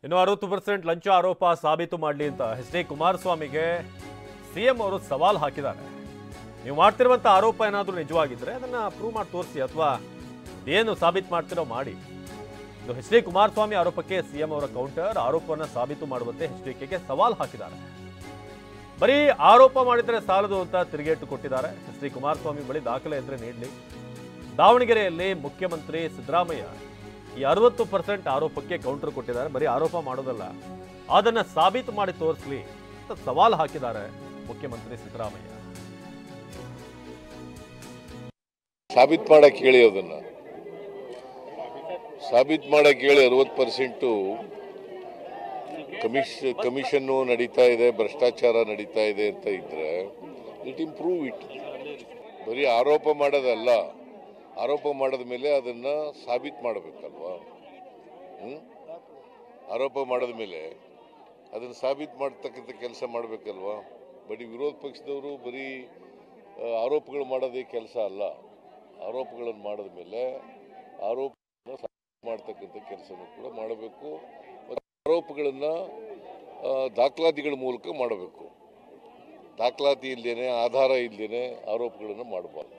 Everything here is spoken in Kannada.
ಇನ್ನು 60% ಲಂಚ ಆರೋಪ ಸಾಬೀತು ಮಾಡಲಿ ಅಂತ ಎಚ್ ಡಿ ಕುಮಾರಸ್ವಾಮಿಗೆ ಸಿಎಂ ಅವರು ಸವಾಲ್ ಹಾಕಿದ್ದಾರೆ. ನೀವು ಮಾಡ್ತಿರುವಂತ ಆರೋಪ ಏನಾದರೂ ನಿಜವಾಗಿದ್ರೆ ಅದನ್ನ ಪ್ರೂವ್ ಮಾಡಿ ತೋರಿಸಿ ಅಥವಾ ಏನು ಸಾಬೀತು ಮಾಡ್ತಿರೋ ಮಾಡಿ. ಇದು ಎಚ್ ಡಿ ಕುಮಾರಸ್ವಾಮಿ ಆರೋಪಕ್ಕೆ ಸಿಎಂ ಅವರ ಕೌಂಟರ್. ಆರೋಪವನ್ನು ಸಾಬೀತು ಮಾಡುವಂತೆ ಎಚ್ಡಿಕೆಗೆ ಸವಾಲ್ ಹಾಕಿದ್ದಾರೆ. ಬರೀ ಆರೋಪ ಮಾಡಿದರೆ ಸಾಲದು ಅಂತ ತಿರುಗೇಟು ಕೊಟ್ಟಿದ್ದಾರೆ. ಎಚ್ ಡಿ ಕುಮಾರಸ್ವಾಮಿ ಬಳಿ ದಾಖಲೆ ಇದ್ರೆ ನೀಡಲಿ. ದಾವಣಗೆರೆಯಲ್ಲಿ ಮುಖ್ಯಮಂತ್ರಿ ಸಿದ್ದರಾಮಯ್ಯ ಈ 60% ಆರೋಪಕ್ಕೆ ಕೌಂಟರ್ ಕೊಟ್ಟಿದ್ದಾರೆ. ಬರೀ ಆರೋಪ ಮಾಡೋದಲ್ಲ, ಅದನ್ನ ಸಾಬೀತು ಮಾಡಿ ತೋರಿಸಲಿ ಅಂತ ಸವಾಲ್ ಹಾಕಿದ್ದಾರೆ ಮುಖ್ಯಮಂತ್ರಿ ಸಿದ್ದರಾಮಯ್ಯ. ಸಾಬೀತು ಮಾಡಕ್ಕೆ ಹೇಳಿ, ಅದನ್ನ ಸಾಬೀತು ಮಾಡಕ್ಕೆ ಹೇಳಿ. 60% ಕಮಿಷನ್ನು ನಡೀತಾ ಇದೆ, ಭ್ರಷ್ಟಾಚಾರ ನಡೀತಾ ಇದೆ ಅಂತ ಇದ್ರೆ ಇಟ್ ಇಂಪ್ರೂವ್ ಇಟ್. ಬರೀ ಆರೋಪ ಮಾಡೋದಲ್ಲ, ಆರೋಪ ಮಾಡಿದ ಮೇಲೆ ಅದನ್ನ ಸಾಬೀತು ಮಾಡಬೇಕಲ್ವಾ. ಆರೋಪ ಮಾಡಿದ ಮೇಲೆ ಅದನ್ನು ಸಾಬೀತು ಮಾಡತಕ್ಕಂಥ ಕೆಲಸ ಮಾಡಬೇಕಲ್ವಾ. ಬರೀ ವಿರೋಧ ಪಕ್ಷದವರು ಬರೀ ಆರೋಪಗಳು ಮಾಡೋದೇ ಕೆಲಸ ಅಲ್ಲ. ಆರೋಪಗಳನ್ನು ಮಾಡಿದ ಮೇಲೆ ಆರೋಪಗಳನ್ನು ಸಾಬೀತು ಮಾಡ್ತಕ್ಕಂಥ ಕೆಲಸನೂ ಕೂಡ ಮಾಡಬೇಕು. ಮತ್ತು ಆರೋಪಗಳನ್ನು ದಾಖಲಾತಿಗಳ ಮೂಲಕ ಮಾಡಬೇಕು. ದಾಖಲಾತಿ ಇಲ್ಲದೇನೆ, ಆಧಾರ ಇಲ್ಲದೇನೆ ಆರೋಪಗಳನ್ನು ಮಾಡಬಾರ್ದು.